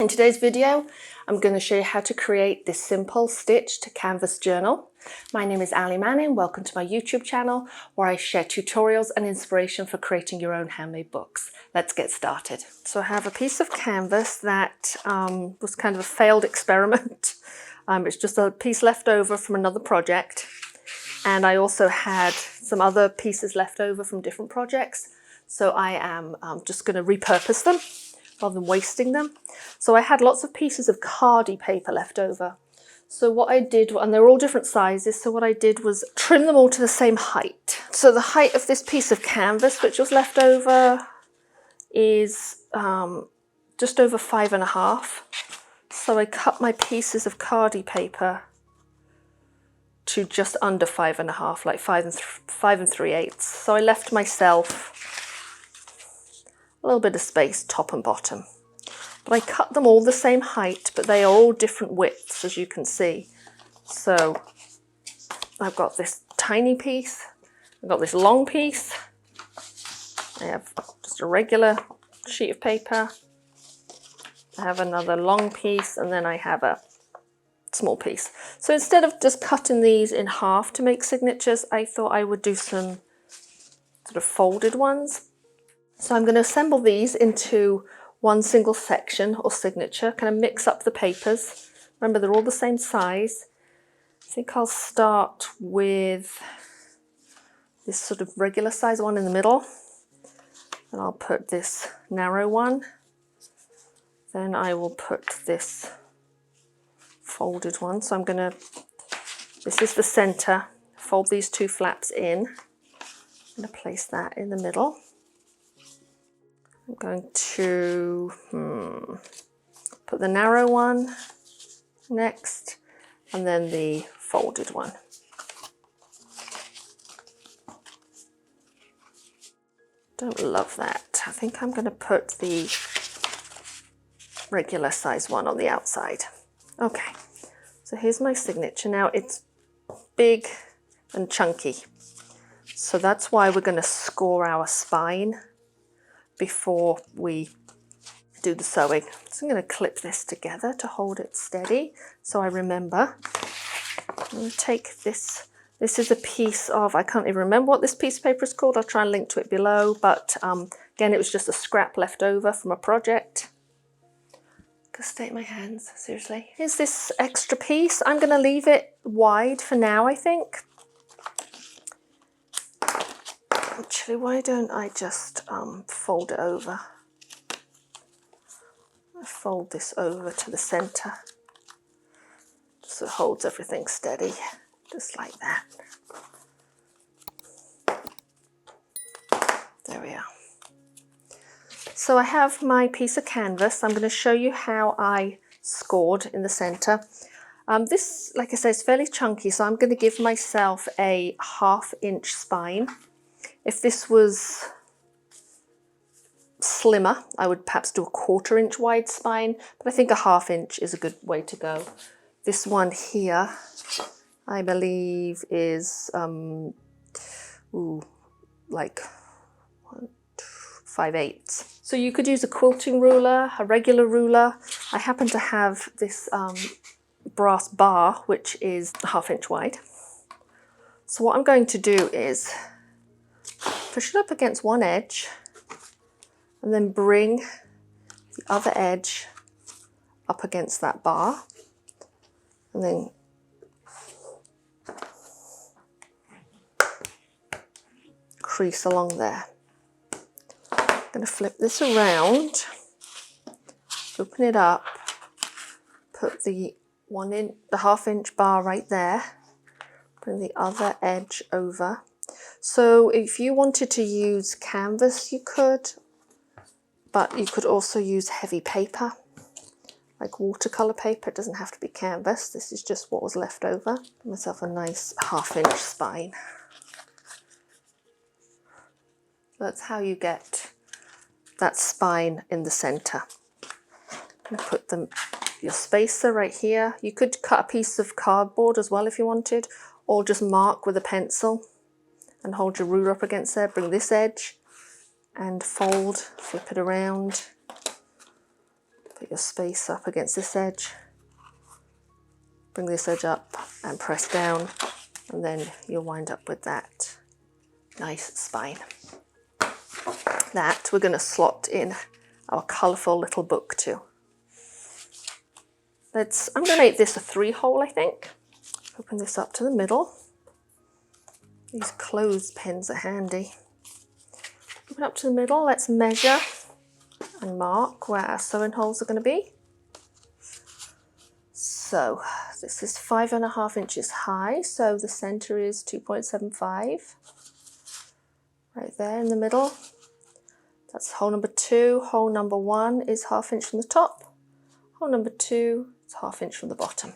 In today's video, I'm going to show you how to create this simple stitched canvas journal. My name is Ali Manning. Welcome to my YouTube channel where I share tutorials and inspiration for creating your own handmade books. Let's get started. So I have a piece of canvas that was kind of a failed experiment. It's just a piece left over from another project. And I also had some other pieces left over from different projects. So I am just going to repurpose them rather than wasting them. So I had lots of pieces of Khadi paper left over. So what I did, and they're all different sizes, so what I did was trim them all to the same height. So the height of this piece of canvas, which was left over, is just over 5.5. So I cut my pieces of Khadi paper to just under 5.5, like 5 3/8. So I left myself a little bit of space, top and bottom. But I cut them all the same height, but they are all different widths, as you can see. So I've got this tiny piece, I've got this long piece, I have just a regular sheet of paper, I have another long piece, and then I have a small piece. So instead of just cutting these in half to make signatures, I thought I would do some sort of folded ones. So I'm going to assemble these into one single section or signature, kind of mix up the papers. Remember, they're all the same size. I think I'll start with this sort of regular size one in the middle. And I'll put this narrow one. Then I will put this folded one. So I'm going to, this is the center, fold these two flaps in. I'm going to place that in the middle. I'm going to put the narrow one next, and then the folded one. Don't love that. I think I'm going to put the regular size one on the outside. Okay, so here's my signature. Now it's big and chunky, so that's why we're going to score our spine before we do the sewing. So I'm going to clip this together to hold it steady so I remember. I'm going to take this. This is a piece of, I can't even remember what this piece of paper is called. I'll try and link to it below, but again, it was just a scrap left over from a project. Gonna state my hands, seriously. Here's this extra piece. I'm going to leave it wide for now, I think. Actually, why don't I just fold it over? I fold this over to the center so it holds everything steady, just like that. There we are. So I have my piece of canvas. I'm going to show you how I scored in the center. This, like I said, is fairly chunky, so I'm going to give myself a 1/2 inch spine. If this was slimmer, I would perhaps do a 1/4 inch wide spine, but I think a 1/2 inch is a good way to go. This one here, I believe is like 5/8. So you could use a quilting ruler, a regular ruler. I happen to have this brass bar, which is 1/2 inch wide. So what I'm going to do is push it up against one edge and then bring the other edge up against that bar and then crease along there. I'm going to flip this around, open it up, put the 1/2 inch bar right there, bring the other edge over. So if you wanted to use canvas, you could, but you could also use heavy paper, like watercolor paper. It doesn't have to be canvas. This is just what was left over. Give myself a nice 1/2 inch spine. That's how you get that spine in the center. Put your spacer right here. You could cut a piece of cardboard as well if you wanted, or just mark with a pencil and hold your ruler up against there. Bring this edge and fold, flip it around, Put your space up against this edge. Bring this edge up and press down, and then you'll wind up with that nice spine. That we're going to slot in our colourful little book too. I'm going to make this a 3-hole, I think. Open this up to the middle. These clothespins are handy. Open up to the middle. Let's measure and mark where our sewing holes are going to be. So this is 5.5 inches high, so the centre is 2.75. Right there in the middle. That's hole number 2. Hole number 1 is 1/2 inch from the top. Hole number 2 is 1/2 inch from the bottom.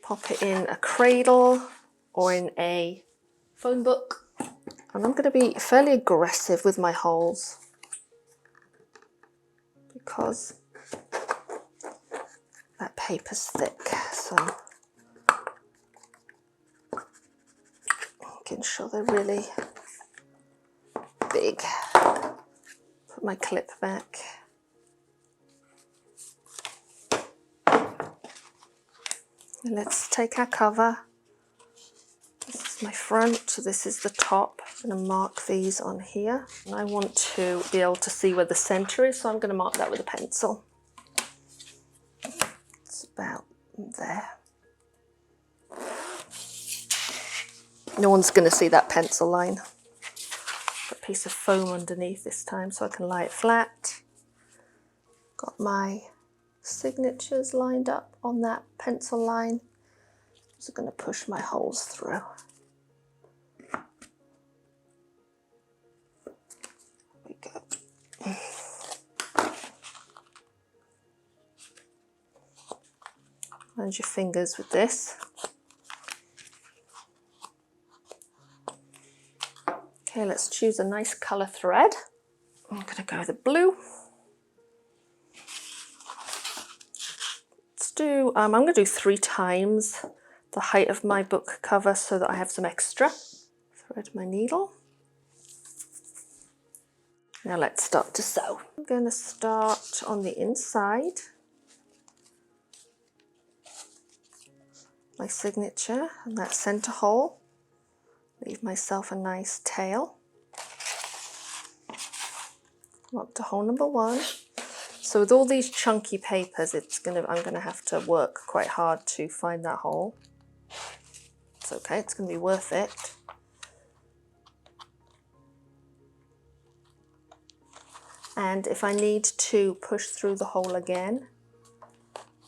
Pop it in a cradle or in a phone book. And I'm going to be fairly aggressive with my holes because that paper's thick, so making sure they're really big. Put my clip back. And let's take our cover. This is my front, so this is the top. I'm going to mark these on here. And I want to be able to see where the centre is, so I'm going to mark that with a pencil. It's about there. No one's going to see that pencil line. Got a piece of foam underneath this time so I can lie it flat. Got my signatures lined up on that pencil line. So I'm going to push my holes through. There we go. Mind your fingers with this. Okay, let's choose a nice colour thread. I'm going to go with the blue. I'm going to do 3 times the height of my book cover so that I have some extra. Thread my needle. Now let's start to sew. I'm going to start on the inside. My signature and that centre hole. Leave myself a nice tail. Come up to hole number 1. So with all these chunky papers, I'm gonna have to work quite hard to find that hole. It's okay, it's gonna be worth it. And if I need to push through the hole again,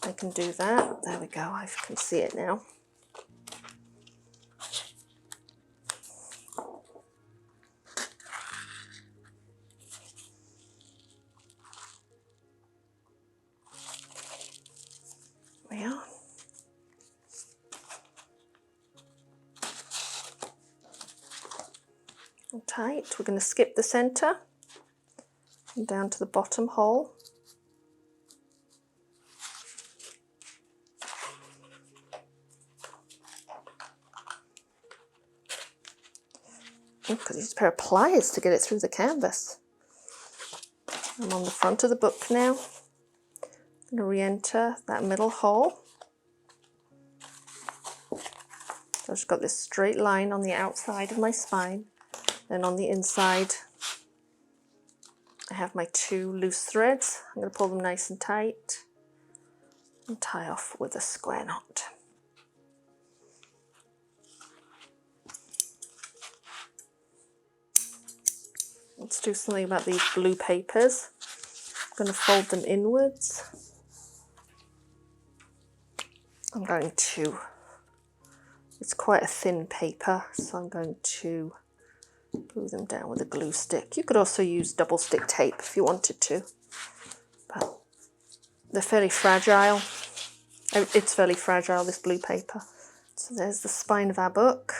I can do that. There we go, I can see it now. Tight. We're going to skip the centre and down to the bottom hole. I've got to use a pair of pliers to get it through the canvas. I'm on the front of the book now. I'm going to re-enter that middle hole. So I've just got this straight line on the outside of my spine. Then on the inside, I have my 2 loose threads. I'm going to pull them nice and tight and tie off with a square knot. Let's do something about these blue papers. I'm going to fold them inwards. It's quite a thin paper, so I'm going to glue them down with a glue stick. You could also use double stick tape if you wanted to, but they're fairly fragile. It's fairly fragile, this blue paper. So there's the spine of our book.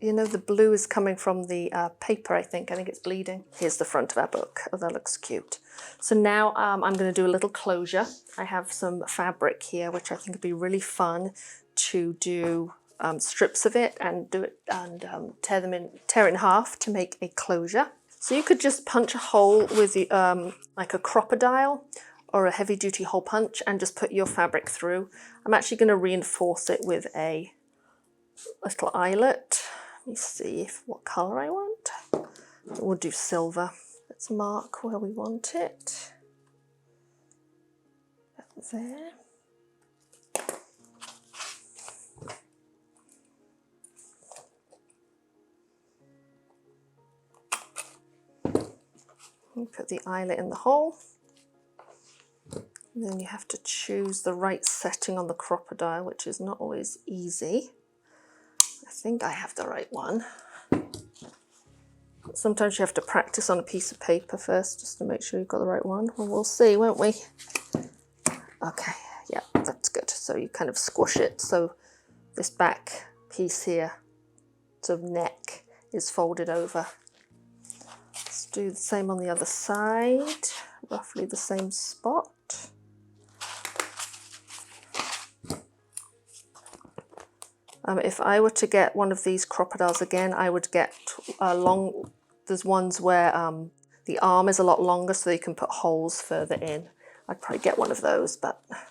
You know, the blue is coming from the paper, I think it's bleeding. Here's the front of our book. Oh, that looks cute. So now I'm going to do a little closure. I have some fabric here, which I think would be really fun to do strips of it and do it and tear it in half to make a closure. So you could just punch a hole with the, like a crocodile or a heavy duty hole punch and just put your fabric through. I'm actually going to reinforce it with a little eyelet. Let me see what colour I want. We'll do silver. Let's mark where we want it. There. You put the eyelet in the hole. And then you have to choose the right setting on the crocodile, which is not always easy. I think I have the right one. Sometimes you have to practice on a piece of paper first just to make sure you've got the right one. Well, we'll see, won't we? Okay, yeah, that's good. So you kind of squish it so this back piece here, sort of neck, is folded over. Let's do the same on the other side, roughly the same spot. If I were to get one of these crocodiles again, I would get there's ones where the arm is a lot longer so you can put holes further in. I'd probably get one of those, but they're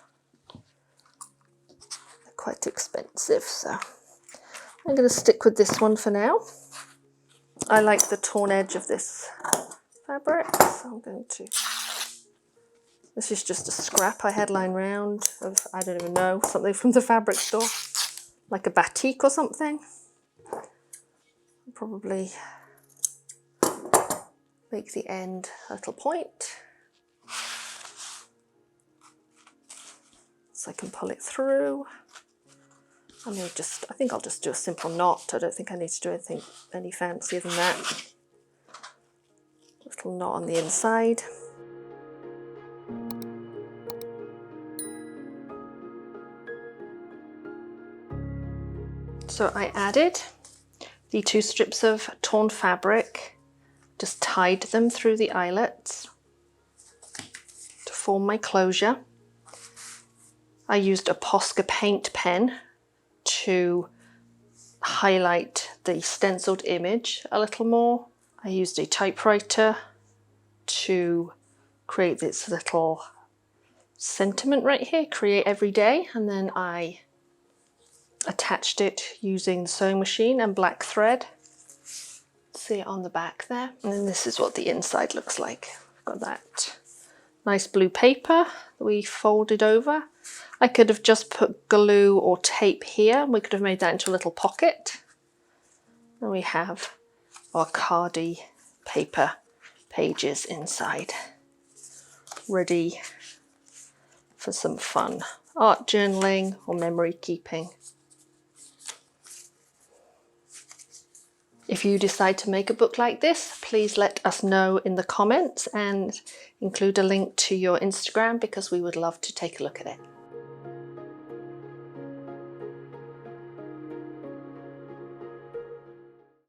quite expensive, so I'm going to stick with this one for now. I like the torn edge of this fabric, so I'm going to... This is just a scrap I had lying around of, I don't even know, something from the fabric store, like a batik or something. I'll probably make the end a little point so I can pull it through. I think I'll just do a simple knot. I don't think I need to do anything any fancier than that. Little knot on the inside. So I added the 2 strips of torn fabric, just tied them through the eyelets to form my closure. I used a Posca paint pen to highlight the stenciled image a little more. I used a typewriter to create this little sentiment right here, create every day, and then I attached it using the sewing machine and black thread. See it on the back there, and then this is what the inside looks like. I've got that nice blue paper that we folded over. I could have just put glue or tape here. We could have made that into a little pocket. And we have our Khadi paper pages inside, ready for some fun art journaling or memory keeping. If you decide to make a book like this, please let us know in the comments and include a link to your Instagram because we would love to take a look at it.